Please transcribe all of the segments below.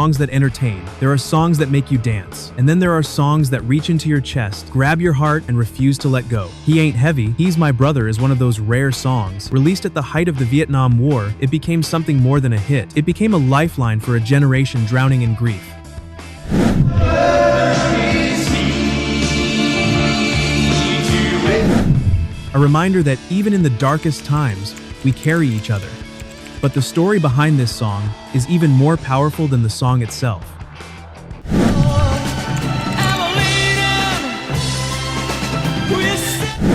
songs that entertain, there are songs that make you dance, and then there are songs that reach into your chest, grab your heart, and refuse to let go. He Ain't Heavy, He's My Brother is one of those rare songs. Released at the height of the Vietnam War, it became something more than a hit. It became a lifeline for a generation drowning in grief. A reminder that even in the darkest times, we carry each other. But the story behind this song is even more powerful than the song itself.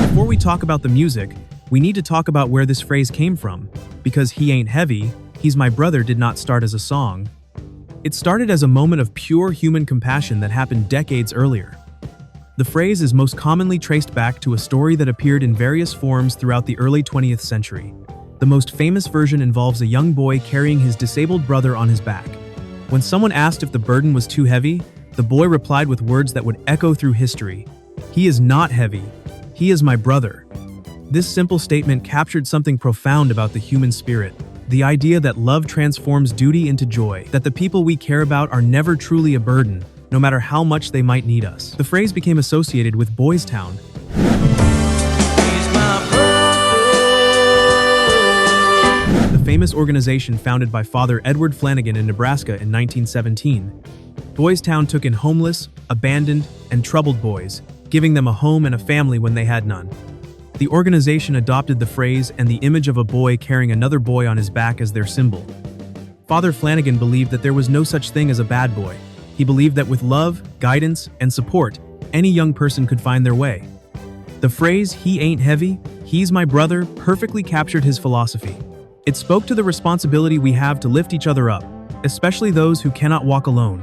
Before we talk about the music, we need to talk about where this phrase came from, because He Ain't Heavy, He's My Brother did not start as a song. It started as a moment of pure human compassion that happened decades earlier. The phrase is most commonly traced back to a story that appeared in various forms throughout the early 20th century. The most famous version involves a young boy carrying his disabled brother on his back. When someone asked if the burden was too heavy, the boy replied with words that would echo through history. "He is not heavy. He is my brother." This simple statement captured something profound about the human spirit. The idea that love transforms duty into joy, that the people we care about are never truly a burden, no matter how much they might need us. The phrase became associated with Boys Town, the famous organization founded by Father Edward Flanagan in Nebraska in 1917. Boys Town took in homeless, abandoned, and troubled boys, giving them a home and a family when they had none. The organization adopted the phrase and the image of a boy carrying another boy on his back as their symbol. Father Flanagan believed that there was no such thing as a bad boy. He believed that with love, guidance, and support, any young person could find their way. The phrase, "He Ain't Heavy, He's My Brother," perfectly captured his philosophy. It spoke to the responsibility we have to lift each other up, especially those who cannot walk alone.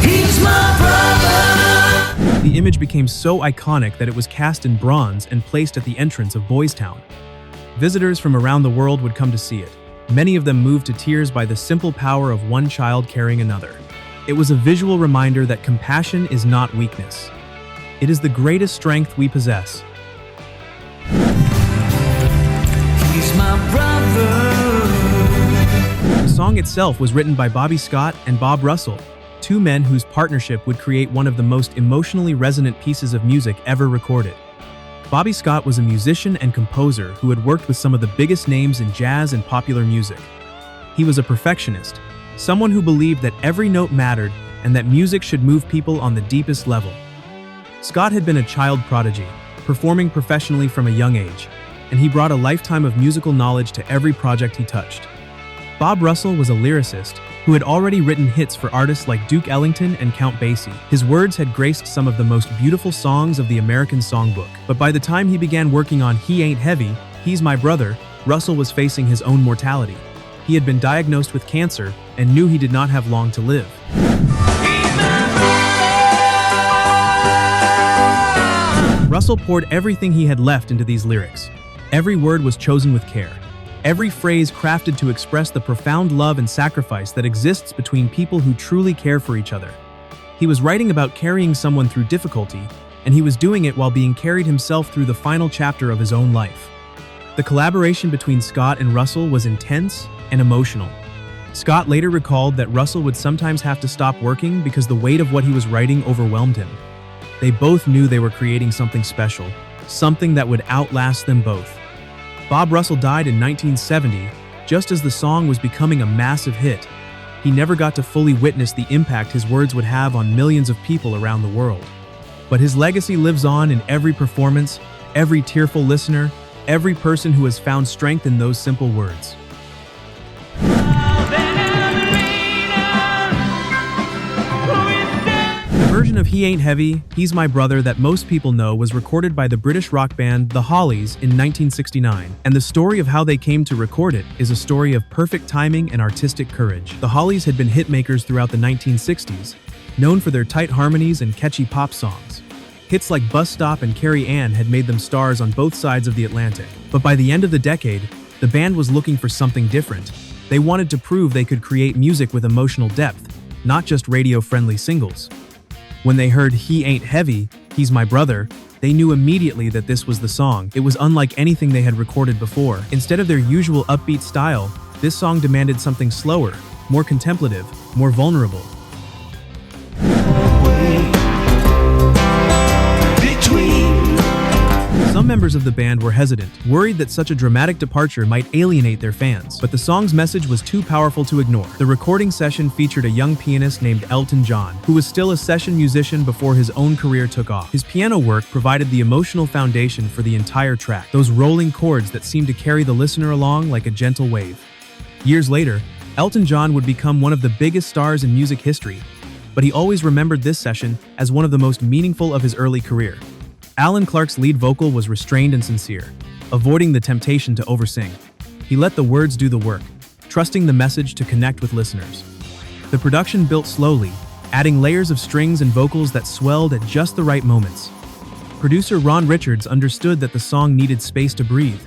He's my brother! The image became so iconic that it was cast in bronze and placed at the entrance of Boys Town. Visitors from around the world would come to see it. Many of them moved to tears by the simple power of one child carrying another. It was a visual reminder that compassion is not weakness. It is the greatest strength we possess. He's my brother. The song itself was written by Bobby Scott and Bob Russell, two men whose partnership would create one of the most emotionally resonant pieces of music ever recorded. Bobby Scott was a musician and composer who had worked with some of the biggest names in jazz and popular music. He was a perfectionist, someone who believed that every note mattered and that music should move people on the deepest level. Scott had been a child prodigy, performing professionally from a young age, and he brought a lifetime of musical knowledge to every project he touched. Bob Russell was a lyricist who had already written hits for artists like Duke Ellington and Count Basie. His words had graced some of the most beautiful songs of the American songbook. But by the time he began working on He Ain't Heavy, He's My Brother, Russell was facing his own mortality. He had been diagnosed with cancer and knew he did not have long to live. Russell poured everything he had left into these lyrics. Every word was chosen with care. Every phrase crafted to express the profound love and sacrifice that exists between people who truly care for each other. He was writing about carrying someone through difficulty, and he was doing it while being carried himself through the final chapter of his own life. The collaboration between Scott and Russell was intense and emotional. Scott later recalled that Russell would sometimes have to stop working because the weight of what he was writing overwhelmed him. They both knew they were creating something special, something that would outlast them both. Bob Russell died in 1970, just as the song was becoming a massive hit. He never got to fully witness the impact his words would have on millions of people around the world. But his legacy lives on in every performance, every tearful listener, every person who has found strength in those simple words. The version of He Ain't Heavy, He's My Brother that most people know was recorded by the British rock band The Hollies in 1969, and the story of how they came to record it is a story of perfect timing and artistic courage. The Hollies had been hitmakers throughout the 1960s, known for their tight harmonies and catchy pop songs. Hits like Bus Stop and Carrie Ann had made them stars on both sides of the Atlantic. But by the end of the decade, the band was looking for something different. They wanted to prove they could create music with emotional depth, not just radio-friendly singles. When they heard He Ain't Heavy, He's My Brother, they knew immediately that this was the song. It was unlike anything they had recorded before. Instead of their usual upbeat style, This song demanded something slower, more contemplative, more vulnerable. Some members of the band were hesitant, worried that such a dramatic departure might alienate their fans, but the song's message was too powerful to ignore. The recording session featured a young pianist named Elton John, who was still a session musician before his own career took off. His piano work provided the emotional foundation for the entire track, those rolling chords that seemed to carry the listener along like a gentle wave. Years later, Elton John would become one of the biggest stars in music history, but he always remembered this session as one of the most meaningful of his early career. Alan Clark's lead vocal was restrained and sincere, avoiding the temptation to oversing. He let the words do the work, trusting the message to connect with listeners. The production built slowly, adding layers of strings and vocals that swelled at just the right moments. Producer Ron Richards understood that the song needed space to breathe.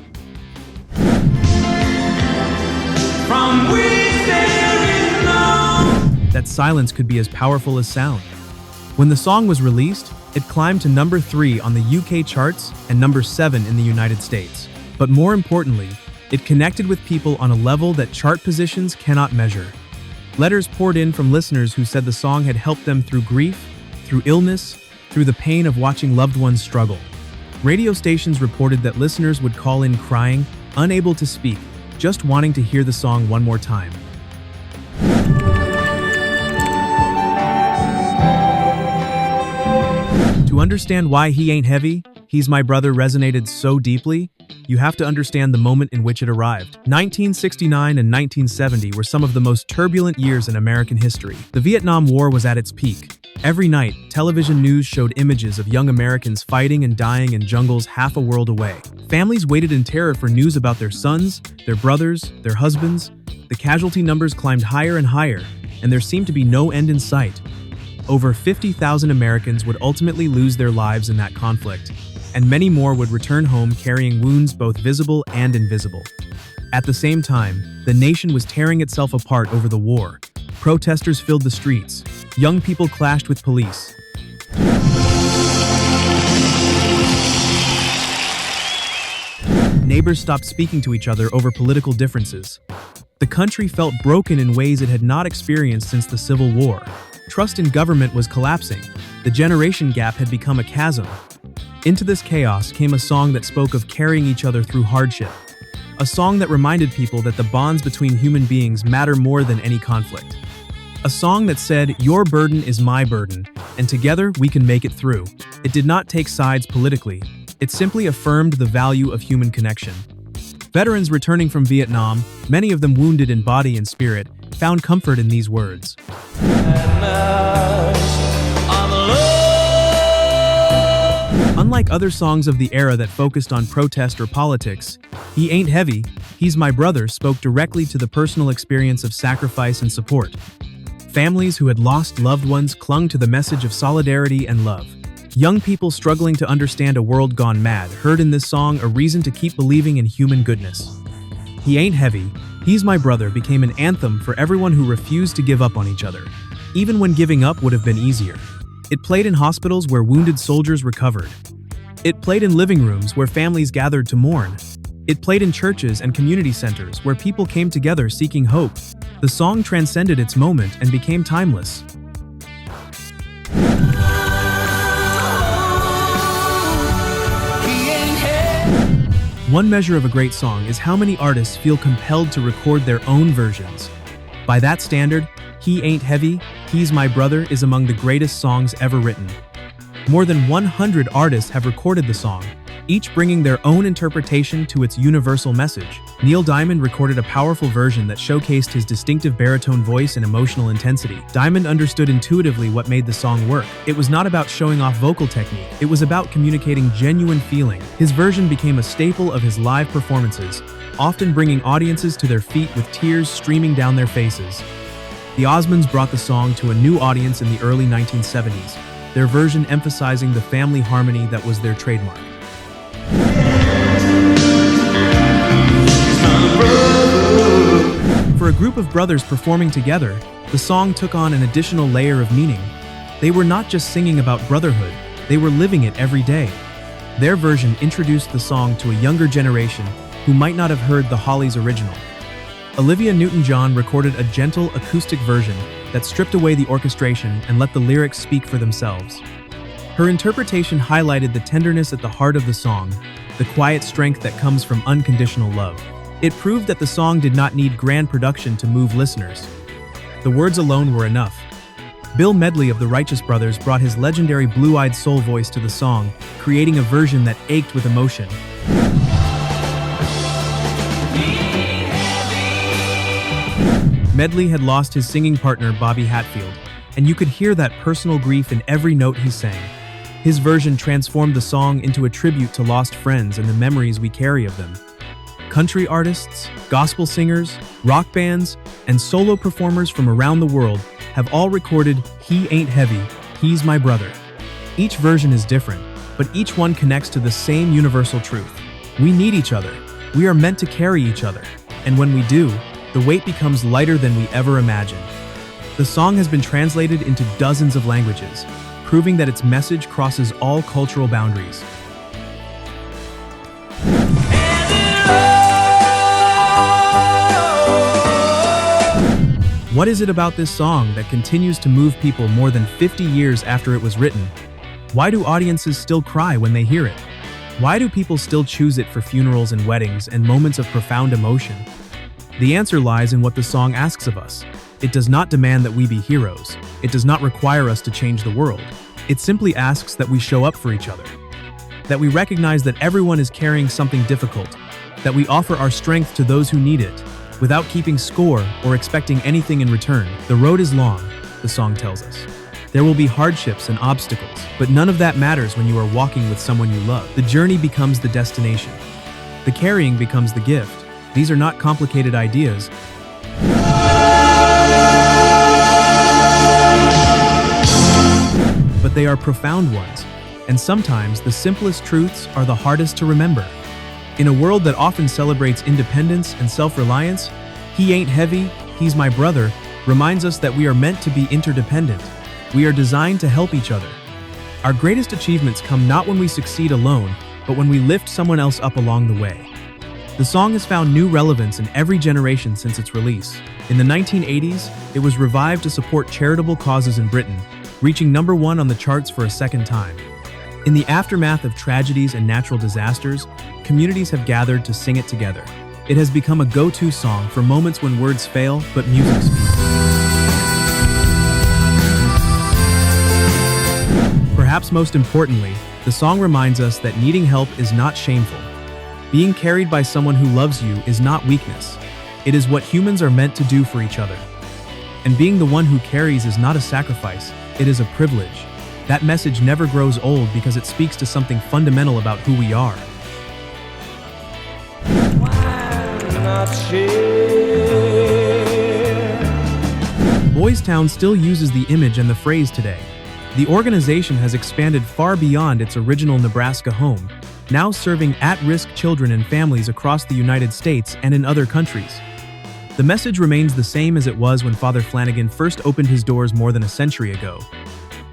That silence could be as powerful as sound. When the song was released, it climbed to number 3 on the UK charts and number 7 in the United States. But more importantly, it connected with people on a level that chart positions cannot measure. Letters poured in from listeners who said the song had helped them through grief, through illness, through the pain of watching loved ones struggle. Radio stations reported that listeners would call in crying, unable to speak, just wanting to hear the song one more time. To understand why He Ain't Heavy, He's My Brother resonated so deeply, you have to understand the moment in which it arrived. 1969 and 1970 were some of the most turbulent years in American history. The Vietnam War was at its peak. Every night, television news showed images of young Americans fighting and dying in jungles half a world away. Families waited in terror for news about their sons, their brothers, their husbands. The casualty numbers climbed higher and higher, and there seemed to be no end in sight. Over 50,000 Americans would ultimately lose their lives in that conflict, and many more would return home carrying wounds both visible and invisible. At the same time, the nation was tearing itself apart over the war. Protesters filled the streets. Young people clashed with police. Neighbors stopped speaking to each other over political differences. The country felt broken in ways it had not experienced since the Civil War. Trust in government was collapsing. The generation gap had become a chasm. Into this chaos came a song that spoke of carrying each other through hardship. A song that reminded people that the bonds between human beings matter more than any conflict. A song that said, "Your burden is my burden, and together we can make it through." It did not take sides politically. It simply affirmed the value of human connection. Veterans returning from Vietnam, many of them wounded in body and spirit, found comfort in these words. Unlike other songs of the era that focused on protest or politics, He Ain't Heavy, He's My Brother spoke directly to the personal experience of sacrifice and support. Families who had lost loved ones clung to the message of solidarity and love. Young people struggling to understand a world gone mad heard in this song a reason to keep believing in human goodness. He Ain't Heavy, He's My Brother became an anthem for everyone who refused to give up on each other, even when giving up would have been easier. It played in hospitals where wounded soldiers recovered. It played in living rooms where families gathered to mourn. It played in churches and community centers where people came together seeking hope. The song transcended its moment and became timeless. One measure of a great song is how many artists feel compelled to record their own versions. By that standard, He Ain't Heavy, He's My Brother is among the greatest songs ever written. More than 100 artists have recorded the song, each bringing their own interpretation to its universal message. Neil Diamond recorded a powerful version that showcased his distinctive baritone voice and emotional intensity. Diamond understood intuitively what made the song work. It was not about showing off vocal technique, it was about communicating genuine feeling. His version became a staple of his live performances, often bringing audiences to their feet with tears streaming down their faces. The Osmonds brought the song to a new audience in the early 1970s, their version emphasizing the family harmony that was their trademark. For a group of brothers performing together, the song took on an additional layer of meaning. They were not just singing about brotherhood, they were living it every day. Their version introduced the song to a younger generation who might not have heard the Hollies' original. Olivia Newton-John recorded a gentle acoustic version that stripped away the orchestration and let the lyrics speak for themselves. Her interpretation highlighted the tenderness at the heart of the song, the quiet strength that comes from unconditional love. It proved that the song did not need grand production to move listeners. The words alone were enough. Bill Medley of the Righteous Brothers brought his legendary blue-eyed soul voice to the song, creating a version that ached with emotion. Medley had lost his singing partner Bobby Hatfield, and you could hear that personal grief in every note he sang. His version transformed the song into a tribute to lost friends and the memories we carry of them. Country artists, gospel singers, rock bands, and solo performers from around the world have all recorded "He Ain't Heavy, He's My Brother." Each version is different, but each one connects to the same universal truth. We need each other. We are meant to carry each other. And when we do, the weight becomes lighter than we ever imagined. The song has been translated into dozens of languages, proving that its message crosses all cultural boundaries. What is it about this song that continues to move people more than 50 years after it was written? Why do audiences still cry when they hear it? Why do people still choose it for funerals and weddings and moments of profound emotion? The answer lies in what the song asks of us. It does not demand that we be heroes. It does not require us to change the world. It simply asks that we show up for each other. That we recognize that everyone is carrying something difficult. That we offer our strength to those who need it, without keeping score or expecting anything in return. The road is long, the song tells us. There will be hardships and obstacles, but none of that matters when you are walking with someone you love. The journey becomes the destination. The carrying becomes the gift. These are not complicated ideas. But they are profound ones, and sometimes the simplest truths are the hardest to remember. In a world that often celebrates independence and self-reliance, "He Ain't Heavy, He's My Brother" reminds us that we are meant to be interdependent. We are designed to help each other. Our greatest achievements come not when we succeed alone, but when we lift someone else up along the way. The song has found new relevance in every generation since its release. In the 1980s, it was revived to support charitable causes in Britain, reaching #1 on the charts for a second time. In the aftermath of tragedies and natural disasters, communities have gathered to sing it together. It has become a go-to song for moments when words fail, but music speaks. Perhaps most importantly, the song reminds us that needing help is not shameful. Being carried by someone who loves you is not weakness. It is what humans are meant to do for each other. And being the one who carries is not a sacrifice, it is a privilege. That message never grows old because it speaks to something fundamental about who we are. Boys Town still uses the image and the phrase today. The organization has expanded far beyond its original Nebraska home, now serving at-risk children and families across the United States and in other countries. The message remains the same as it was when Father Flanagan first opened his doors more than a century ago.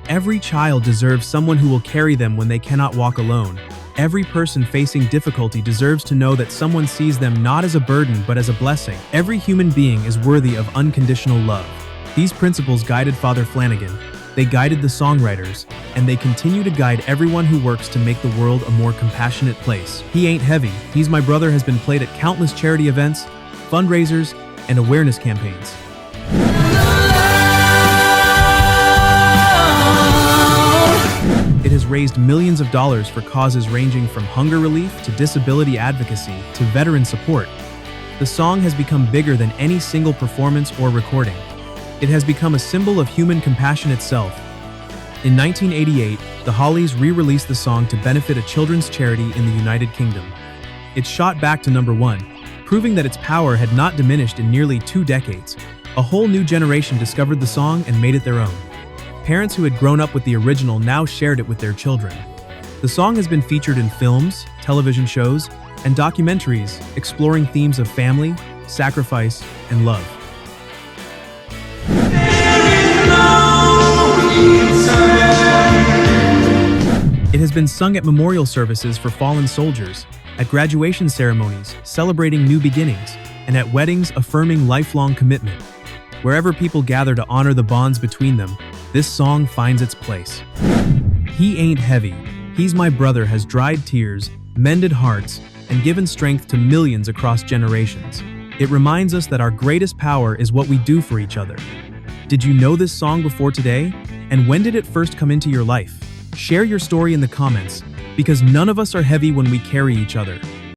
Every child deserves someone who will carry them when they cannot walk alone. Every person facing difficulty deserves to know that someone sees them not as a burden but as a blessing. Every human being is worthy of unconditional love. These principles guided Father Flanagan, they guided the songwriters, and they continue to guide everyone who works to make the world a more compassionate place. "He Ain't Heavy, He's My Brother" has been played at countless charity events, fundraisers, and awareness campaigns. It has raised millions of dollars for causes ranging from hunger relief to disability advocacy to veteran support. The song has become bigger than any single performance or recording. It has become a symbol of human compassion itself. In 1988, the Hollies re-released the song to benefit a children's charity in the United Kingdom. It shot back to #1, proving that its power had not diminished in nearly 2 decades. A whole new generation discovered the song and made it their own. Parents who had grown up with the original now shared it with their children. The song has been featured in films, television shows, and documentaries exploring themes of family, sacrifice, and love. It has been sung at memorial services for fallen soldiers, at graduation ceremonies celebrating new beginnings, and at weddings affirming lifelong commitment. Wherever people gather to honor the bonds between them, this song finds its place. He Ain't Heavy, He's My Brother has dried tears, mended hearts, and given strength to millions across generations. It reminds us that our greatest power is what we do for each other. Did you know this song before today? And when did it first come into your life? Share your story in the comments, because none of us are heavy when we carry each other.